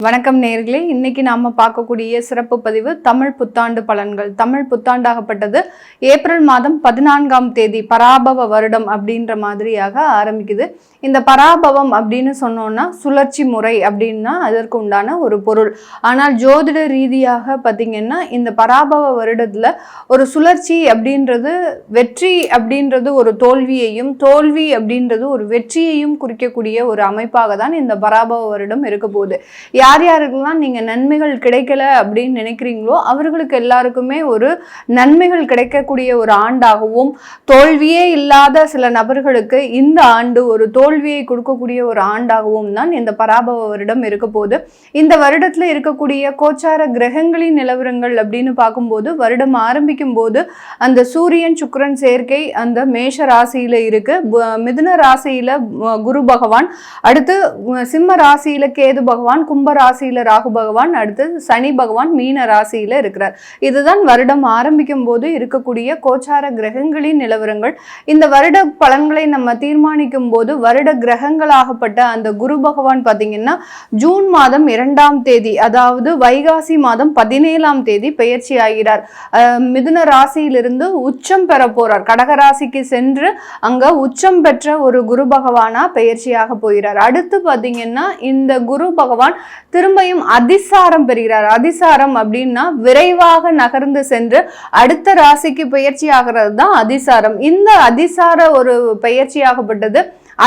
வணக்கம் நேயர்களே, இன்னைக்கு நாம பார்க்கக்கூடிய சிறப்பு பதிவு தமிழ் புத்தாண்டு பலன்கள். தமிழ் புத்தாண்டாகப்பட்டது ஏப்ரல் மாதம் 14ஆம் தேதி பராபவ வருடம் அப்படின்ற மாதிரியாக ஆரம்பிக்குது. இந்த பராபவம் அப்படின்னு சொன்னோம்னா சுழற்சி முறை அப்படின்னா அதற்கு உண்டான ஒரு பொருள். ஆனால் ஜோதிட ரீதியாக பார்த்தீங்கன்னா இந்த பராபவ வருடத்துல ஒரு சுழற்சி அப்படின்றது வெற்றி அப்படின்றது ஒரு தோல்வியையும், தோல்வி அப்படின்றது ஒரு வெற்றியையும் குறிக்கக்கூடிய ஒரு அமைப்பாக தான் இந்த பராபவ வருடம் இருக்க போகுது. யார் யாருக்கெல்லாம் நீங்க நன்மைகள் கிடைக்கல அப்படின்னு நினைக்கிறீங்களோ அவர்களுக்கு எல்லாருக்குமே ஒரு நன்மைகள் கிடைக்கக்கூடிய ஒரு ஆண்டாகவும், தோல்வியே இல்லாத சில நபர்களுக்கு இந்த ஆண்டு ஒரு தோல்வியை கொடுக்கக்கூடிய ஒரு ஆண்டாகவும் தான் இந்த பராபவ வருடம் இருக்க போகுது. இந்த வருடத்துல இருக்கக்கூடிய கோச்சார கிரகங்களின் நிலவரங்கள் அப்படின்னு பார்க்கும்போது வருடம் ஆரம்பிக்கும் போது அந்த சூரியன் சுக்கிரன் சேர்க்கை அந்த மேஷ ராசியில இருக்கு, மிதுன ராசியில குரு பகவான், அடுத்து சிம்ம ராசியில கேது பகவான், கும்ப ராசியில ராகு பகவான், அடுத்து சனி பகவான் மீன ராசியில இருக்கிறார். இதுதான் வருடம் ஆரம்பிக்கும் போது இருக்கக்கூடிய கோச்சார கிரகங்களின் நிலவரங்கள். இந்த வருட பலன்களை நம்ம தீர்மானிக்கும் போது வருட கிரகங்களாகப்பட்ட அந்த குரு பகவான் பார்த்தீங்கன்னா ஜூன் மாதம் 2ஆம் தேதி, அதாவது வைகாசி மாதம் 17ஆம் தேதி பெயர்ச்சி ஆகிறார். மிதுன ராசியிலிருந்து உச்சம் பெற போறார். கடக ராசிக்கு சென்று அங்க உச்சம் பெற்ற ஒரு குரு பகவானா பெயர்ச்சியாக போகிறார். அடுத்து பார்த்தீங்கன்னா இந்த குரு பகவான் திரும்பியும் அதிசாரம் பெறுகிறார். அதிசாரம் அப்படின்னா விரைவாக நகர்ந்து சென்று அடுத்த ராசிக்கு பெயர்ச்சி ஆகிறது தான் அதிசாரம். இந்த அதிசார ஒரு பெயர்ச்சியாகப்பட்டது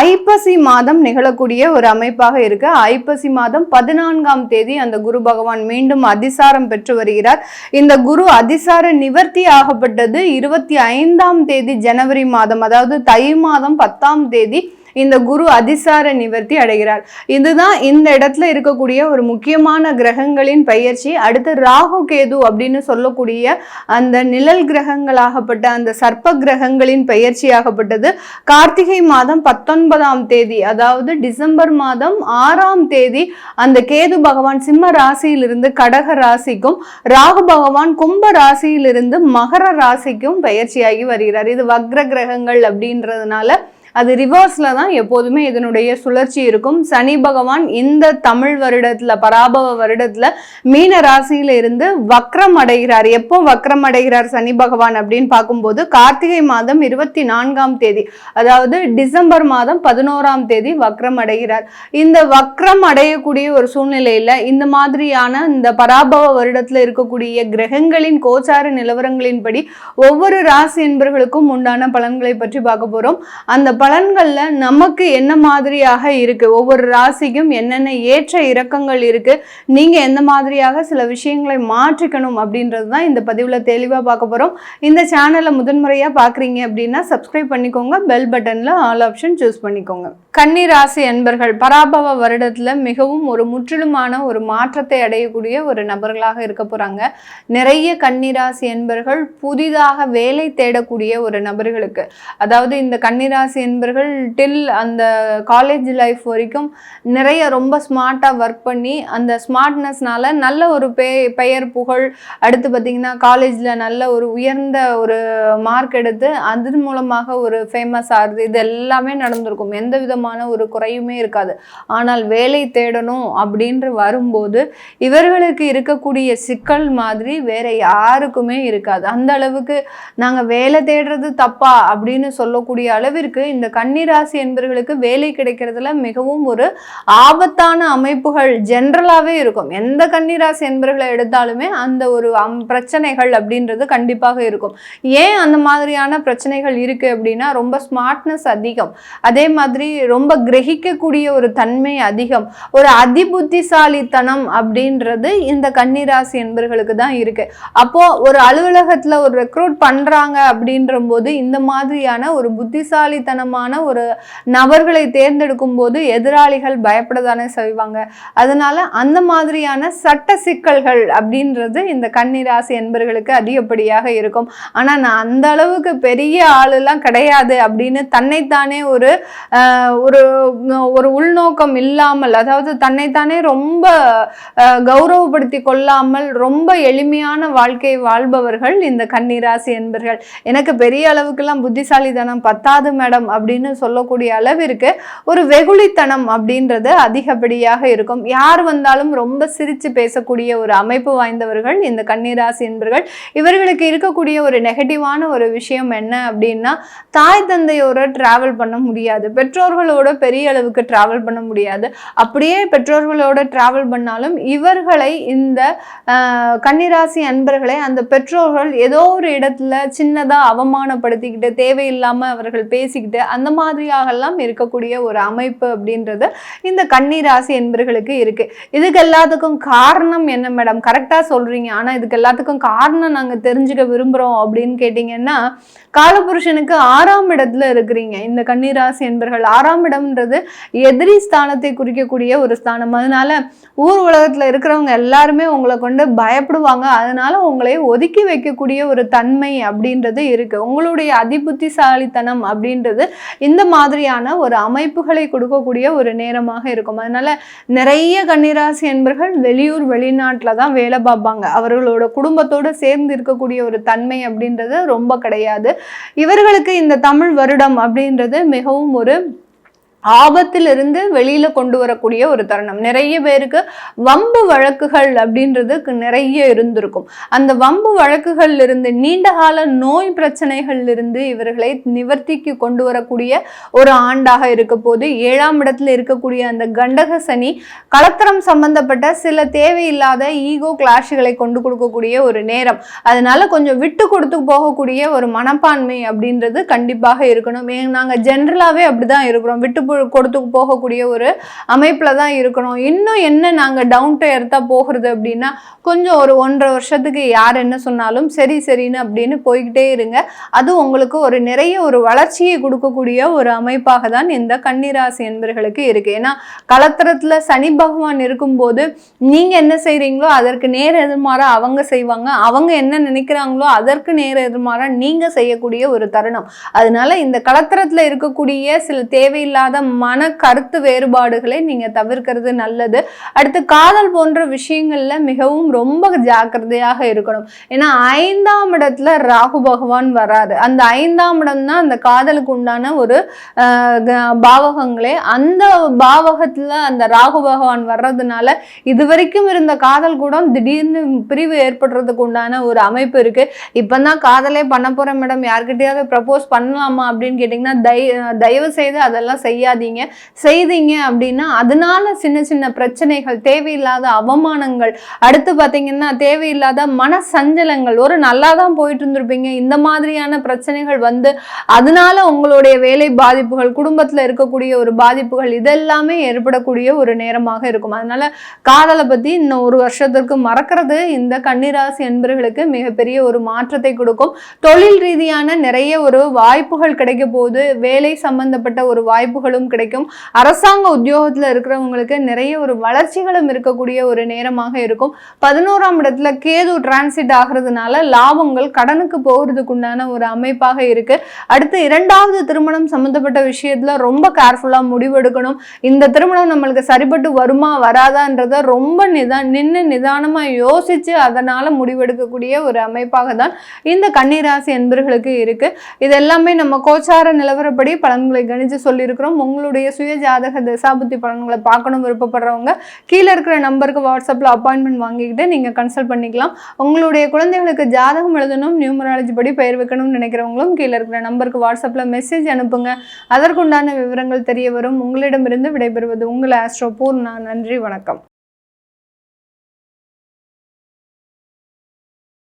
ஐப்பசி மாதம் நிகழக்கூடிய ஒரு அமைப்பாக இருக்கு. ஐப்பசி மாதம் 14ஆம் தேதி அந்த குரு பகவான் மீண்டும் அதிசாரம் பெற்று வருகிறார். இந்த குரு அதிசார நிவர்த்தி ஆகப்பட்டது 25ஆம் தேதி ஜனவரி மாதம், அதாவது தை மாதம் 10ஆம் தேதி இந்த குரு அதிசார நிவர்த்தி அடைகிறார். இதுதான் இந்த இடத்துல இருக்கக்கூடிய ஒரு முக்கியமான கிரகங்களின் பெயர்ச்சி. அடுத்து ராகு கேது அப்படின்னு சொல்லக்கூடிய அந்த நிழல் கிரகங்களாகப்பட்ட அந்த சர்ப்ப கிரகங்களின் பெயர்ச்சியாகப்பட்டது கார்த்திகை மாதம் 19ஆம் தேதி, அதாவது டிசம்பர் மாதம் 6ஆம் தேதி அந்த கேது பகவான் சிம்ம ராசியிலிருந்து கடக ராசிக்கும், ராகு பகவான் கும்ப ராசியிலிருந்து மகர ராசிக்கும் பெயர்ச்சியாகி வருகிறார். இது வக்ர கிரகங்கள் அப்படின்றதுனால அது ரிவர்ஸ்ல தான் எப்போதுமே இதனுடைய சுழற்சி இருக்கும். சனி பகவான் இந்த தமிழ் வருடத்துல பராபவ வருடத்துல மீன ராசியில இருந்து வக்ரம் அடைகிறார். எப்போ வக்ரம் அடைகிறார் சனி பகவான் அப்படின்னு பார்க்கும்போது கார்த்திகை மாதம் 24ஆம் தேதி, அதாவது டிசம்பர் மாதம் 11ஆம் தேதி வக்ரம் அடைகிறார். இந்த வக்ரம் அடையக்கூடிய ஒரு சூழ்நிலையில இந்த மாதிரியான இந்த பராபவ வருடத்துல இருக்கக்கூடிய கிரகங்களின் கோச்சார நிலவரங்களின்படி ஒவ்வொரு ராசி என்பர்களுக்கும் உண்டான பலன்களை பற்றி பார்க்க போறோம். அந்த பலன்கள்ல நமக்கு என்ன மாதிரியாக இருக்கு, ஒவ்வொரு ராசிக்கும் என்னென்ன ஏற்ற இறக்கங்கள் இருக்கு, நீங்க எந்த மாதிரியாக சில விஷயங்களை மாற்றிக்கணும் அப்படின்றது தான் இந்த பதிவுல தெளிவா பார்க்க போறோம். இந்த சேனலை முதன்முறையா பாக்குறீங்க அப்படின்னா சப்ஸ்கிரைப் பண்ணிக்கோங்க, பெல் பட்டன்ல ஆல் ஆப்ஷன் சூஸ் பண்ணிக்கோங்க. கன்னி ராசி என்பர்கள் பராபவ வருடத்துல மிகவும் ஒரு முற்றிலுமான ஒரு மாற்றத்தை அடையக்கூடிய ஒரு நபர்களாக இருக்க போறாங்க. நிறைய கன்னிராசி என்பர்கள் புதிதாக வேலை தேடக்கூடிய ஒரு நபர்களுக்கு, அதாவது இந்த கன்னிராசி என்பர்கள் டில் அந்த காலேஜ் லைஃப் வரைக்கும் நிறைய ரொம்ப ஸ்மார்ட்டாக ஒர்க் பண்ணி அந்த ஸ்மார்ட்னஸ்னால நல்ல ஒரு பெயர் புகழ், அடுத்து பார்த்தீங்கன்னா காலேஜில் நல்ல ஒரு உயர்ந்த ஒரு மார்க் எடுத்து அதன் மூலமாக ஒரு ஃபேமஸ் ஆகுது. இது எல்லாமே நடந்திருக்கும், எந்த விதமான ஒரு குறையுமே இருக்காது. ஆனால் வேலை தேடணும் அப்படின்று வரும்போது இவர்களுக்கு இருக்கக்கூடிய சிக்கல் மாதிரி வேற யாருக்குமே இருக்காது. அந்த அளவுக்கு நாங்கள் வேலை தேடுறது தப்பா அப்படின்னு சொல்லக்கூடிய அளவிற்கு இந்த கன்னிராசி என்பவர்களுக்கு வேலை கிடைக்கிறதுல மிகவும் ஒரு ஆபத்தான அமைப்புகள் ஜென்ரலாகவே இருக்கும். எந்த கன்னிராசி என்பவர்களை எடுத்தாலுமே அந்த ஒரு பிரச்சனைகள் அப்படின்றது கண்டிப்பாக இருக்கும். ஏன் அந்த மாதிரியான பிரச்சனைகள் இருக்கு அப்படின்னா ரொம்ப ஸ்மார்ட்னஸ் அதிகம், அதே மாதிரி ரொம்ப கிரகிக்கக்கூடிய ஒரு தன்மை அதிகம், ஒரு அதிபுத்திசாலித்தனம் அப்படின்றது இந்த கன்னிராசி என்பவர்களுக்கு தான் இருக்கு. அப்போ ஒரு அலுவலகத்துல ஒரு ரெக்ரூட் பண்றாங்க அப்படின்ற போது இந்த மாதிரியான ஒரு புத்திசாலித்தனமான ஒரு நபர்களை தேர்ந்தெடுக்கும் போது எதிராளிகள் பயப்படதானே செய்வாங்க. அதனால அந்த மாதிரியான சட்ட சிக்கல்கள் அப்படின்றது இந்த கன்னிராசி என்பவர்களுக்கு அதிகப்படியாக இருக்கும். ஆனா நான் அந்த அளவுக்கு பெரிய ஆளுலாம் கிடையாது அப்படின்னு தன்னைத்தானே ஒரு ஒரு உள்நோக்கம் இல்லாமல், அதாவது தன்னைத்தானே ரொம்ப கௌரவப்படுத்தி கொள்ளாமல் ரொம்ப எளிமையான வாழ்க்கை வாழ்பவர்கள் இந்த கன்னிராசி என்பர்கள். எனக்கு பெரிய அளவுக்குலாம் புத்திசாலித்தனம் பத்தாது மேடம் அப்படின்னு சொல்லக்கூடிய அளவிற்கு ஒரு வெகுளித்தனம் அப்படின்றது அதிகப்படியாக இருக்கும். யார் வந்தாலும் ரொம்ப சிரிச்சு பேசக்கூடிய ஒரு அமைப்பு வாய்ந்தவர்கள் இந்த கன்னிராசி என்பவர்கள். இவர்களுக்கு இருக்கக்கூடிய ஒரு நெகட்டிவான ஒரு விஷயம் என்ன அப்படின்னா, தாய் தந்தையோட டிராவல் பண்ண முடியாது, பெற்றோர்களோட பெரிய அளவுக்கு டிராவல் பண்ண முடியாது. அப்படியே பெற்றோர்களோட டிராவல் பண்ணாலும் இவர்களை இந்த கன்னிராசி அன்பர்களை அந்த பெற்றோர்கள் ஏதோ ஒரு இடத்துல சின்னதா அவமானப்படுத்திக்கிட்டு தேவையில்லாம அவர்கள் பேசிக்கிட்டு அந்த மாதிரியாகலாம் இருக்கக்கூடிய ஒரு அமைப்பு அப்படின்றது இந்த கன்னிராசி என்பர்களுக்கு இருக்கு. இதுக்கு எல்லாத்துக்கும் காரணம் என்ன மேடம்? கரெக்டா சொல்றீங்க, ஆனா இதுக்கு எல்லாத்துக்கும் காரணம் நாங்க தெரிஞ்சுக்க விரும்புறோம் அப்படின்னு கேட்டீங்கன்னா, காலபுருஷனுக்கு 6ஆம் இடத்துல இருக்கிறீங்க இந்த கன்னிராசி என்பர்கள். 6ஆம் இடம்ன்றது எதிரி ஸ்தானத்தை குறிக்கக்கூடிய ஒரு ஸ்தானம். அதனால ஊர் உலகத்துல இருக்கிறவங்க எல்லாருமே உங்களை கொண்டு பயப்படுவாங்க. அதனால உங்களை ஒதுக்கி வைக்கக்கூடிய ஒரு தன்மை அப்படின்றது இருக்கு. உங்களுடைய அதிபுத்திசாலித்தனம் அப்படின்றது இந்த மாதிரியான ஒரு அமைப்புகளை கொடுக்கக்கூடிய ஒரு நேரமாக இருக்கும். அதனால நிறைய கன்னிராசி என்பர்கள் வெளியூர் வெளிநாட்டுல தான் வேலை பார்ப்பாங்க. அவர்களோட குடும்பத்தோடு சேர்ந்து இருக்கக்கூடிய ஒரு தன்மை அப்படின்றது ரொம்ப கிடையாது. இவர்களுக்கு இந்த தமிழ் வருடம் அப்படின்றது மிகவும் ஒரு ஆபத்திலிருந்து வெளியில கொண்டு வரக்கூடிய ஒரு தருணம். நிறைய பேருக்கு வம்பு வழக்குகள் அப்படின்றதுக்கு நிறைய இருந்திருக்கும். அந்த வம்பு வழக்குகள் இருந்து நீண்டகால நோய் பிரச்சனைகள் இருந்து இவர்களை நிவர்த்திக்கு கொண்டு வரக்கூடிய ஒரு ஆண்டாக இருக்க போது. 7ஆம் இடத்துல இருக்கக்கூடிய அந்த கண்டக சனி கலத்திரம் சம்பந்தப்பட்ட சில தேவையில்லாத ஈகோ கிளாஷுகளை கொண்டு கொடுக்கக்கூடிய ஒரு நேரம். அதனால கொஞ்சம் விட்டு கொடுத்து போகக்கூடிய ஒரு மனப்பான்மை அப்படின்றது கண்டிப்பாக இருக்கணும். நாங்க ஜென்ரலாவே அப்படிதான் இருக்கிறோம், விட்டு கொடுத்து போகக்கூடிய ஒரு அமைப்புல தான் இருக்கணும். இன்னும் என்ன நாங்க டவுன் டு எர்த்தா போகிறது அப்படின்னா, கொஞ்சம் ஒரு 1.5 வருஷத்துக்கு யார் என்ன சொன்னாலும் சரி சரின்னு அப்படின்னு போய்கிட்டே இருங்க. அது உங்களுக்கு ஒரு நிறைய ஒரு வளர்ச்சியை கொடுக்கக்கூடிய ஒரு அமைப்பாக தான் இந்த கன்னிராசி என்பர்களுக்கு இருக்கு. ஏன்னா கலத்திரத்துல சனி பகவான் இருக்கும்போது நீங்க என்ன செய்றீங்களோ அதற்கு நேர எதிர்மாறா அவங்க செய்வாங்க, அவங்க என்ன நினைக்கிறாங்களோ அதற்கு நேர எதிர்மாறா நீங்க செய்யக்கூடிய ஒரு தருணம். அதனால இந்த கலத்திரத்துல இருக்கக்கூடிய சில தேவையில்லாத மன கருத்து வேறுபாடுகளை நீங்க தவிர்க்கிறது நல்லது. அடுத்து காதல் போன்ற விஷயங்கள்ல மிகவும் ரொம்ப ஜாக்கிரதையாக இருக்கணும். ஏன்னா 5ஆம் இடத்துல ராகு பகவான் வராது. அந்த 5ஆம் இடம் தான் அந்த காதலுக்கு உண்டான ஒரு பாவகங்களே. அந்த பாவகத்துல அந்த ராகு பகவான் வர்றதுனால இதுவரைக்கும் இருந்த காதல் கூட திடீர்னு பிரிவு ஏற்படுறதுக்கு உண்டான ஒரு அமைப்பு இருக்கு. இப்பதான் காதலே பண்ண போறேன் மேடம், யார்கிட்டயாவது ப்ரப்போஸ் பண்ணலாமா அப்படின்னு கேட்டீங்கன்னா தயவு செய்து அதெல்லாம் செய்தீங்க அப்படின்னா அதனால சின்ன சின்ன பிரச்சனைகள், தேவையில்லாத அவமானங்கள், அடுத்து பாத்தீங்கன்னா தேவையில்லாத மன சஞ்சலங்கள், ஒரு நல்லா தான் போயிட்டு இருந்திருப்பீங்க, இந்த மாதிரியான பிரச்சனைகள் வந்து அதனால உங்களுடைய வேலை பாதிப்புகள், குடும்பத்துல இருக்கக்கூடிய ஒரு பாதிப்புகள் இதெல்லாமே ஏற்படக்கூடிய ஒரு நேரமாக இருக்கும். அதனால காதலை பத்தி இன்னும் 1 வருஷத்துக்கு மறக்கிறது இந்த கன்னிராசி என்பர்களுக்கு மிகப்பெரிய ஒரு மாற்றத்தை கொடுக்கும். தொழில் ரீதியான நிறைய ஒரு வாய்ப்புகள் கிடைக்க போது, வேலை சம்பந்தப்பட்ட ஒரு வாய்ப்புகளும் கிடைக்கும். அரசாங்க உத்தியோகத்துல இருக்கிறவங்களுக்கு நிறைய ஒரு வளர்ச்சிகளும் இருக்கக்கூடிய ஒரு நேரமாக இருக்கும். 11ஆம் இடத்துல கேது டிரான்சிட் ஆகிறதுனால லாபங்கள் கடனுக்கு போகிறதுக்கு உண்டான ஒரு அமைப்பாக இருக்கு. அடுத்து 2வது திருமணம் சம்பந்தப்பட்ட விஷயத்துல ரொம்ப கேர்ஃபுல்லா முடிவெடுக்கணும். இந்த திருமணம் நம்மளுக்கு சரிபட்டு வருமா வராதான்றத ரொம்ப நிதானமா யோசிச்சு அதனால முடிவெடுக்கக்கூடிய ஒரு அமைப்பாக தான் இந்த கன்னிராசி என்பர்களுக்கு இருக்கு. இது எல்லாமே நம்ம கோச்சார நிலவரப்படி பலன்களை கணிச்சு சொல்லியிருக்கிறோம். உங்களுடைய சுய ஜாதக தசாபுத்தி பலன்களை பார்க்கணும் விருப்பப்படுறவங்க கீழே இருக்கிற நம்பருக்கு வாட்ஸ்அப்ல அப்பாயின்மெண்ட் வாங்கிக்கிட்டு நீங்க கன்சல்ட் பண்ணிக்கலாம். உங்களுடைய குழந்தைகளுக்கு ஜாதகம் எழுதணும், நியூமராலஜி படி பெயர் வைக்கணும்னு நினைக்கிறவங்களும் கீழே இருக்கிற நம்பருக்கு வாட்ஸ்அப்ல மெசேஜ் அனுப்புங்க. அதற்குண்டான விவரங்கள் தெரிய வரும். உங்களிடமிருந்து விடைபெறுவது உங்கள் ஆஸ்ட்ரோ பூர்ணா. நன்றி, வணக்கம்.